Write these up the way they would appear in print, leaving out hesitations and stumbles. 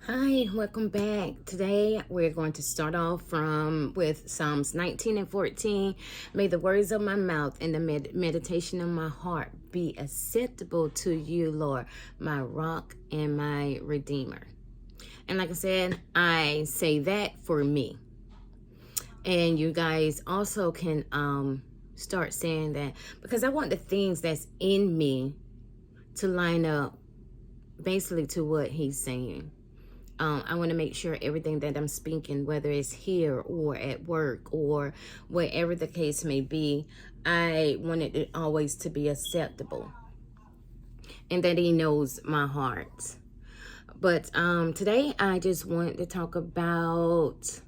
Hi, welcome back. Today we're going to start off with Psalms 19 and 14. May the words of my mouth and the meditation of my heart be acceptable to you, Lord, my rock and my redeemer. And like I said, I say that for me. And you guys also can start saying that, because I want the things that's in me to line up basically to what he's saying. I want to make sure everything that I'm speaking, whether it's here or at work or wherever the case may be, I want it always to be acceptable and that he knows my heart. But today I just want to talk about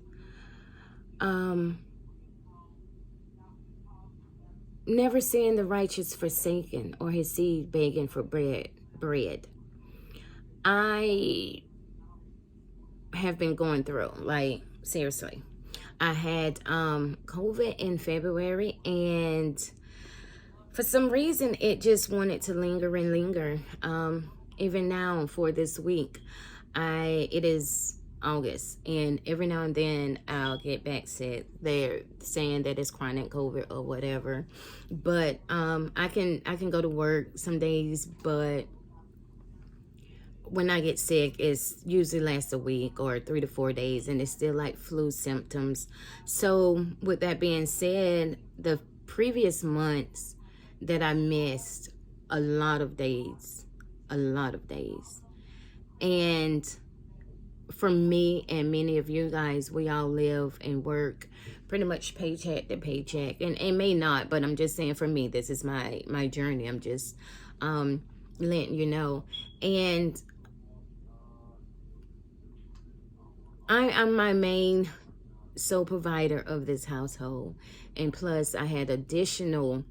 never seeing the righteous forsaken or his seed begging for bread. I have been going through, like, seriously. I had COVID in February, and for some reason it just wanted to linger and linger. Even now for this week, it is August, and every now and then I'll get back sick. They're saying that it's chronic COVID or whatever, but I can go to work some days, but when I get sick, it's usually lasts a week or 3 to 4 days, and it's still like flu symptoms. So with that being said, the previous months that I missed a lot of days. And for me and many of you guys, we all live and work pretty much paycheck to paycheck, and it may not, but I'm just saying, for me, this is my journey. I'm just letting you know. And I'm my main sole provider of this household, and plus I had additional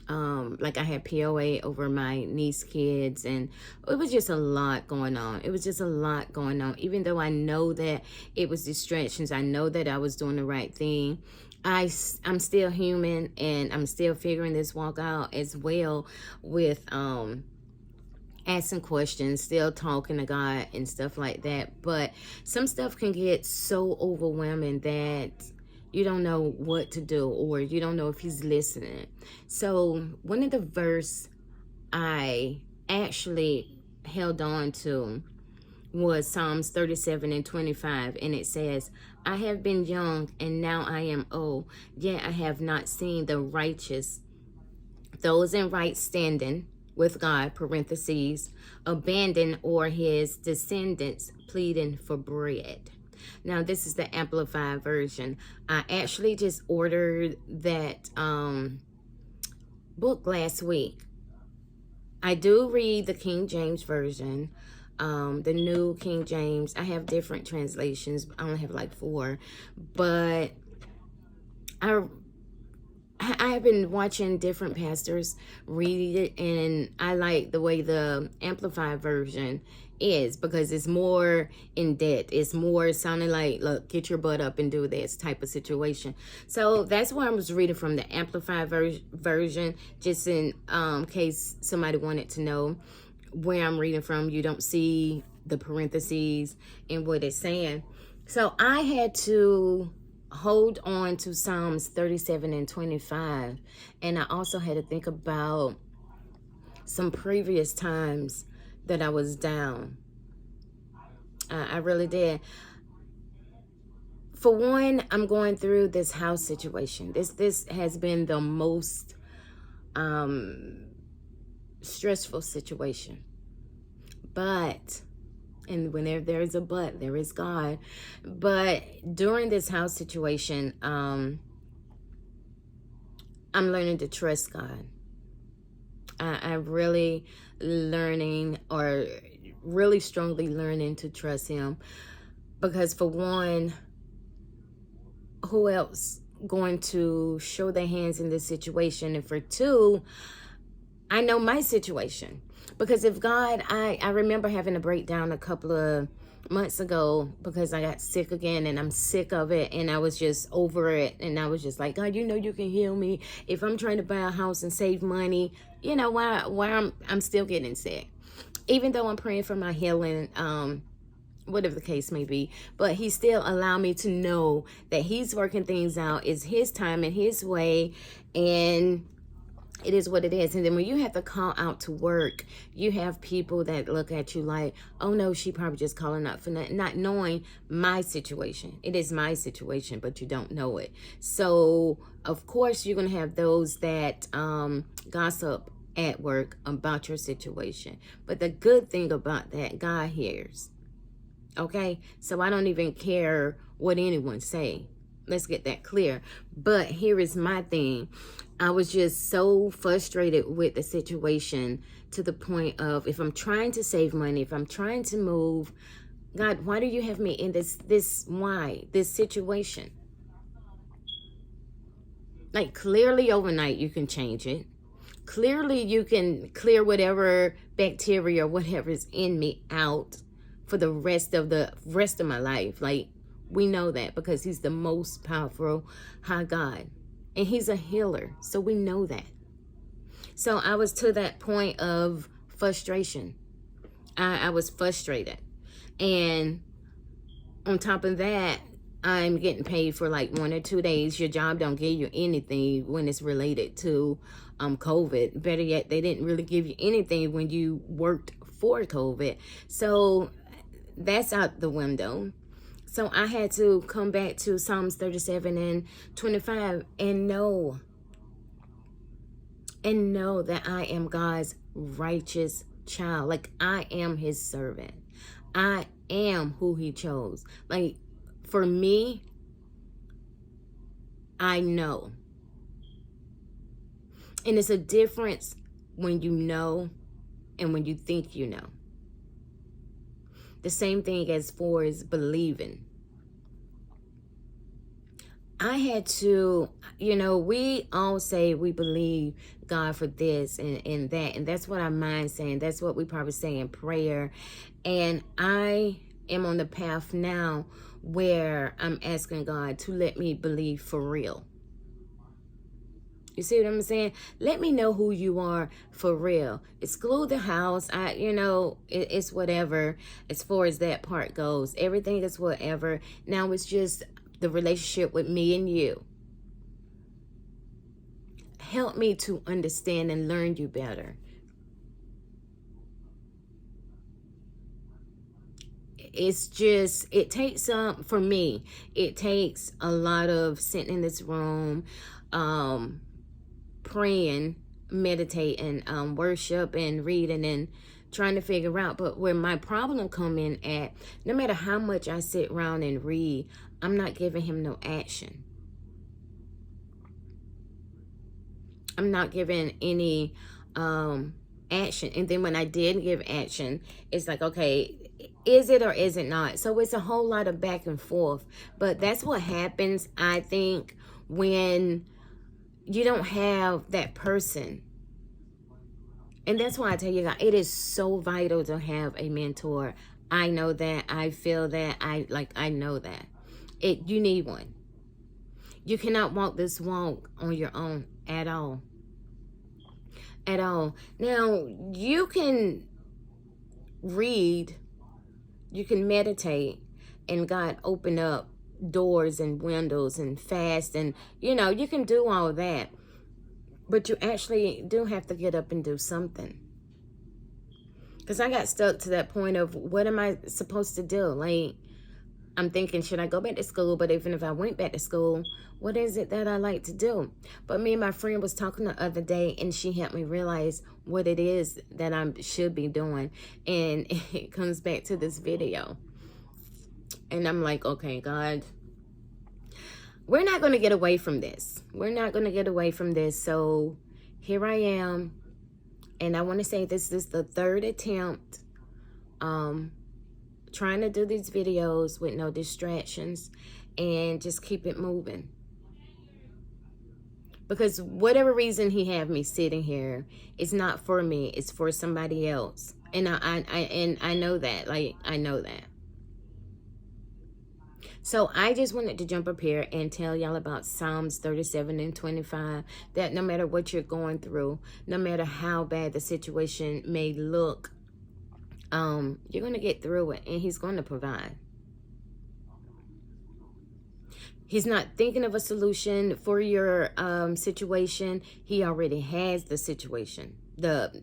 like I had POA over my niece kids, and it was just a lot going on. Even though I know that it was distractions, I know that I was doing the right thing. I'm still human, and I'm still figuring this walk out as well, with asking questions, still talking to God and stuff like that. But some stuff can get so overwhelming that you don't know what to do, or you don't know if he's listening. So one of the verse I actually held on to was Psalms 37 and 25, and it says, I have been young and now I am old, yet I have not seen the righteous, those in right standing with God, parentheses, abandoned, or his descendants pleading for bread. Now, this is the Amplified version. I actually just ordered that book last week. I do read the King James version, the New King James. I have different translations. I only have like 4, but I have been watching different pastors read it, and I like the way the Amplified version is, because it's more in depth. It's more sounding like, look, get your butt up and do this type of situation. So that's why I was reading from the Amplified version, just in case somebody wanted to know where I'm reading from. You don't see the parentheses in what it's saying. So I had to hold on to Psalms 37 and 25. And I also had to think about some previous times that I was down. I really did. For one, I'm going through this house situation. This has been the most stressful situation. But, and whenever there is a but, there is God. But during this house situation, I'm learning to trust God. I'm really learning, or really strongly learning, to trust him. Because for one, who else going to show their hands in this situation? And for two, I know my situation. Because if God, I remember having a breakdown a couple of months ago because I got sick again, and I'm sick of it, and I was just over it, and I was just like, God, you know you can heal me. If I'm trying to buy a house and save money, you know why I'm still getting sick. even though I'm praying for my healing, whatever the case may be, but he still allowed me to know that he's working things out. It's his time and his way, and it is what it is. And then when you have to call out to work, you have people that look at you like, oh no, she probably just calling out for nothing, not knowing my situation. It is my situation, but you don't know it. So of course you're going to have those that gossip at work about your situation. But the good thing about that, God hears. Okay, so I don't even care what anyone say. Let's get that clear. But here is my thing. I was just so frustrated with the situation to the point of, if I'm trying to save money, if I'm trying to move, God, why do you have me in this situation? Like, clearly overnight you can change it. Clearly you can clear whatever bacteria or whatever's in me out for the rest of my life. Like, we know that because he's the most powerful high God, and he's a healer, so we know that. So I was to that point of frustration. I was frustrated, and on top of that, I'm getting paid for like 1 or 2 days. Your job don't give you anything when it's related to COVID. Better yet, they didn't really give you anything when you worked for COVID. So that's out the window. So I had to come back to Psalms 37 and 25 and know that I am God's righteous child. Like, I am his servant. I am who he chose. Like, for me, I know. And it's a difference when you know and when you think you know. The same thing as far as believing. I had to, we all say we believe God for this and that. And that's what our mind's saying. That's what we probably say in prayer. And I am on the path now where I'm asking God to let me believe for real. You see what I'm saying? Let me know who you are for real. Exclude the house. It's whatever as far as that part goes. Everything is whatever. Now it's just the relationship with me and you. Help me to understand and learn you better. It's just, it takes for me, it takes a lot of sitting in this room, praying, meditating, worship and reading and trying to figure out. But where my problem come in at, no matter how much I sit around and read, I'm not giving him no action. I'm not giving any action. And then when I did give action, it's like, okay, is it or is it not? So it's a whole lot of back and forth. But that's what happens, I think, when you don't have that person. And that's why I tell you guys, it is so vital to have a mentor. I know that. I feel that. I know that. You need one. You cannot walk this walk on your own at all. At all. Now, you can read, you can meditate, and God open up doors and windows and fast, and you can do all that. But you actually do have to get up and do something. Because I got stuck to that point of, what am I supposed to do? Like, I'm thinking, should I go back to school? But even if I went back to school, what is it that I like to do? But me and my friend was talking the other day, and she helped me realize what it is that I should be doing. And it comes back to this video. And I'm like, okay, God, we're not going to get away from this. We're not going to get away from this. So here I am. And I want to say this is the third attempt trying to do these videos with no distractions and just keep it moving. Because whatever reason he have me sitting here, it's not for me. It's for somebody else. And I know that. Like, I know that. So I just wanted to jump up here and tell y'all about Psalms 37 and 25, that no matter what you're going through, no matter how bad the situation may look, You're going to get through it, and he's going to provide. He's not thinking of a solution for your situation. He already has the situation.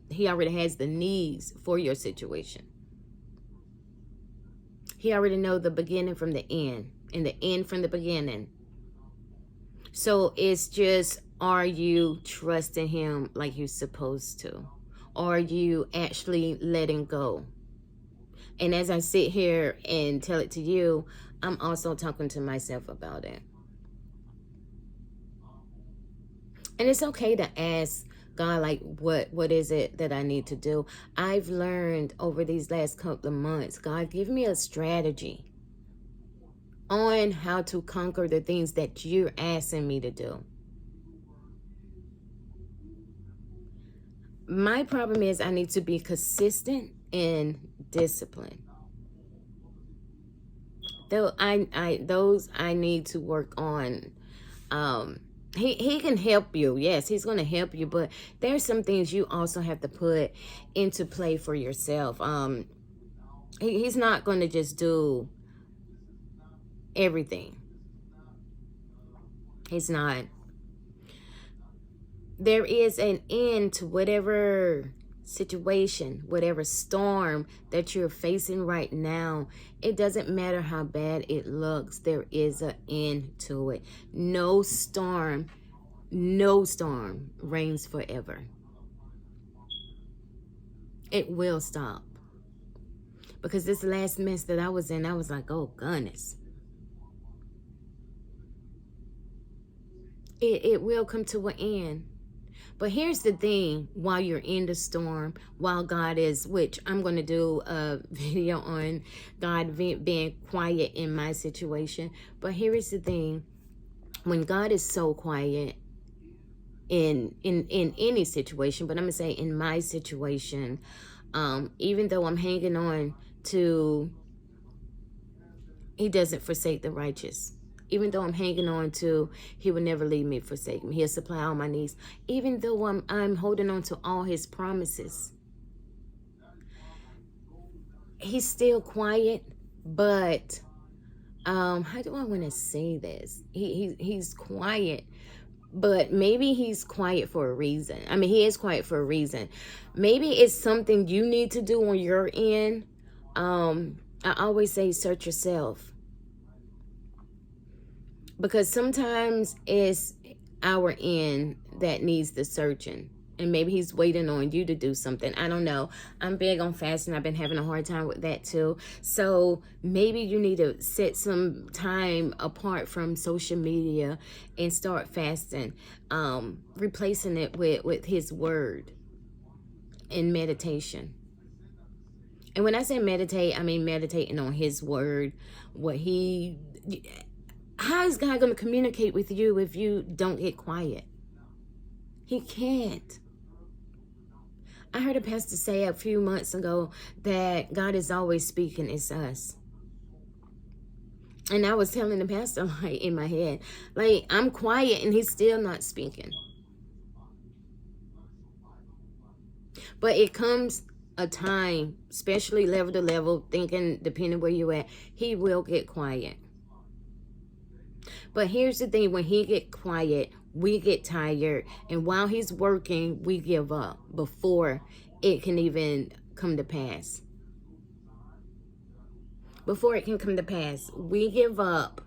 He already has the needs for your situation. He already knows the beginning from the end and the end from the beginning. So it's just, are you trusting him like you're supposed to? Are you actually letting go? And as I sit here and tell it to you, I'm also talking to myself about it. And it's okay to ask God, like, what is it that I need to do? I've learned over these last couple of months, God, give me a strategy on how to conquer the things that you're asking me to do. My problem is I need to be consistent and disciplined. Though those I need to work on. He can help you. Yes, he's going to help you, but there's some things you also have to put into play for yourself. He's not going to just do everything. He's not. There is an end to whatever situation, whatever storm that you're facing right now. It doesn't matter how bad it looks. There is an end to it. No storm reigns forever. It will stop. Because this last mess that I was in, I was like, oh goodness. It will come to an end. But here's the thing, while you're in the storm, while God is, which I'm going to do a video on God being quiet in my situation. But here is the thing, when God is so quiet in any situation, but I'm going to say in my situation, even though I'm hanging on to, he doesn't forsake the righteous. Even though I'm hanging on to, he will never leave me, forsake me. He'll supply all my needs. Even though I'm holding on to all his promises. He's still quiet, but how do I want to say this? He's quiet, but maybe he's quiet for a reason. I mean, he is quiet for a reason. Maybe it's something you need to do on your end. I always say search yourself. Because sometimes it's our end that needs the searching. And maybe he's waiting on you to do something. I don't know. I'm big on fasting. I've been having a hard time with that too. So maybe you need to set some time apart from social media and start fasting. Replacing it with his word and meditation. And when I say meditate, I mean meditating on his word. How is God going to communicate with you if you don't get quiet? He can't. I heard a pastor say a few months ago that God is always speaking, it's us. And I was telling the pastor, like, in my head, like, I'm quiet and he's still not speaking. But it comes a time, especially level to level, thinking, depending where you're at, he will get quiet. But here's the thing, when he get quiet, we get tired. And while he's working, we give up before it can even come to pass. Before it can come to pass, we give up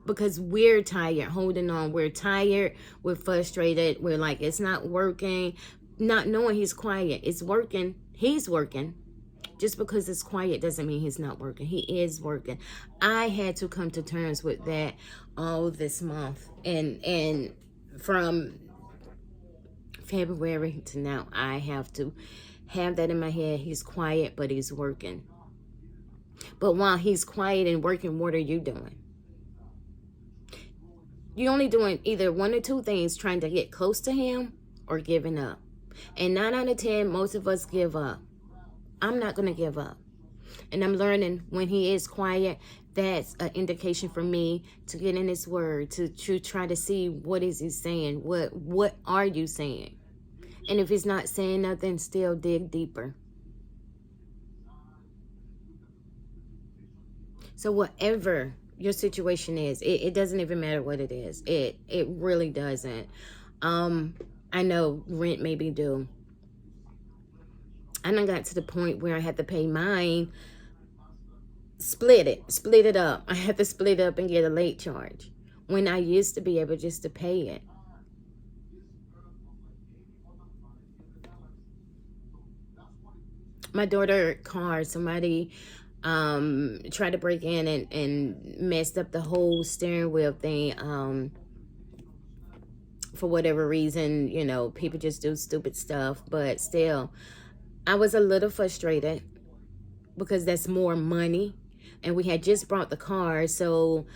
because we're tired, holding on. We're tired, we're frustrated, we're like, it's not working. Not knowing he's quiet. It's working. He's working. Just because it's quiet doesn't mean he's not working. He is working. I had to come to terms with that all this month. And from February to now, I have to have that in my head. He's quiet, but he's working. But while he's quiet and working, what are you doing? You're only doing either one or two things, trying to get close to him or giving up. And 9 out of 10, most of us give up. I'm not going to give up. And I'm learning when he is quiet, that's an indication for me to get in his word, to try to see what is he saying, what are you saying? And if he's not saying nothing, still dig deeper. So whatever your situation is, it doesn't even matter what it is. It really doesn't. I know rent may be due. I done got to the point where I had to pay mine, split it up. I had to split up and get a late charge when I used to be able just to pay it. My daughter's car, somebody tried to break in and messed up the whole steering wheel thing. For whatever reason, you know, people just do stupid stuff. But still, I was a little frustrated because that's more money. And we had just brought the car, so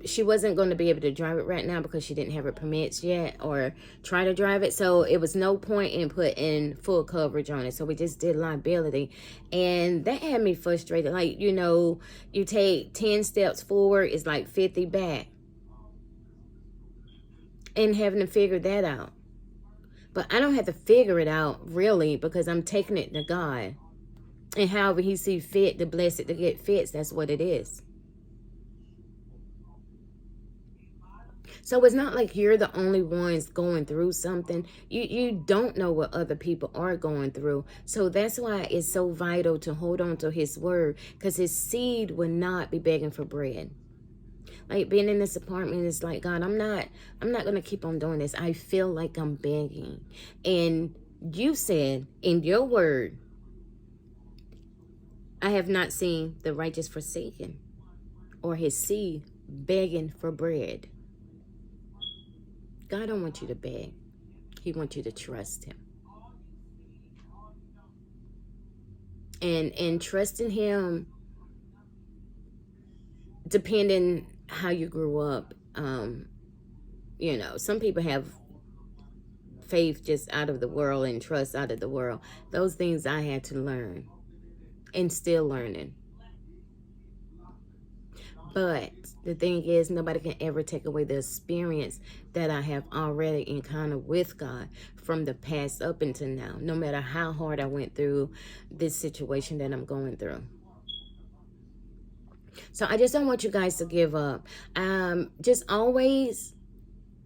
she wasn't going to be able to drive it right now because she didn't have her permits yet or try to drive it. So it was no point in putting full coverage on it. So we just did liability. And that had me frustrated. Like, you know, you take 10 steps forward, it's like 50 back. And having to figure that out. But I don't have to figure it out, really, because I'm taking it to God. And however he sees fit to bless it to get fixed, that's what it is. So it's not like you're the only ones going through something. You don't know what other people are going through. So that's why it's so vital to hold on to his word, because his seed will not be begging for bread. Like being in this apartment is like, God, I'm not going to keep on doing this. I feel like I'm begging. And you said in your word, I have not seen the righteous forsaken or his seed begging for bread. God don't want you to beg. He wants you to trust him. And trusting him, depending how you grew up, you know, some people have faith just out of the world and trust out of the world. Those things I had to learn and still learning. But the thing is, nobody can ever take away the experience that I have already encountered with God from the past up until now, no matter how hard I went through this situation that I'm going through. So I just don't want you guys to give up. Just always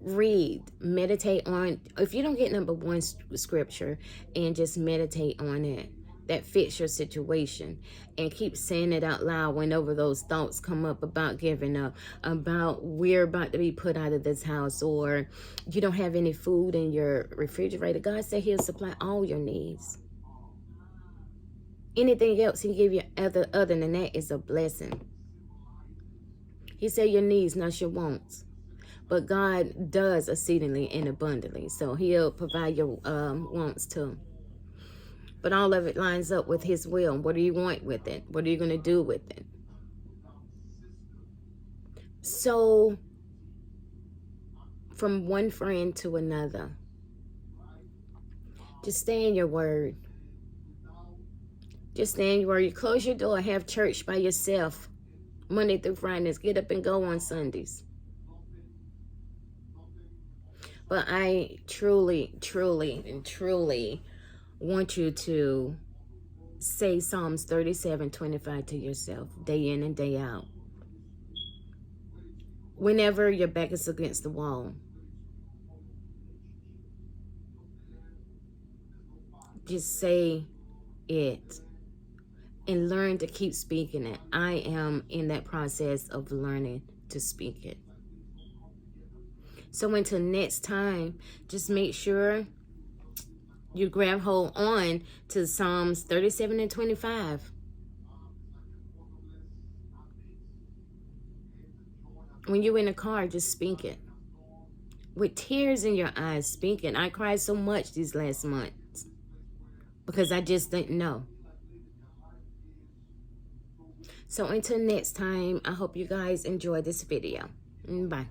read, meditate on, if you don't get number one scripture, and just meditate on it that fits your situation, and keep saying it out loud whenever those thoughts come up about giving up, about we're about to be put out of this house, or you don't have any food in your refrigerator. God said he'll supply all your needs. Anything else he give you other than that is a blessing. He said your needs, not your wants. But God does exceedingly and abundantly. So he'll provide your wants too. But all of it lines up with his will. What do you want with it? What are you going to do with it? So, from one friend to another, just stay in your word. Just stay in your word. You close your door, have church by yourself. Monday through Fridays, get up and go on Sundays. But I truly, truly, and truly want you to say Psalms 37:25 to yourself, day in and day out. Whenever your back is against the wall, just say it. And learn to keep speaking it. I am in that process of learning to speak it. So until next time, just make sure you grab hold on to Psalms 37:25. When you're in a car, just speak it. With tears in your eyes, speak it. I cried so much these last months because I just didn't know. So until next time, I hope you guys enjoy this video. Bye.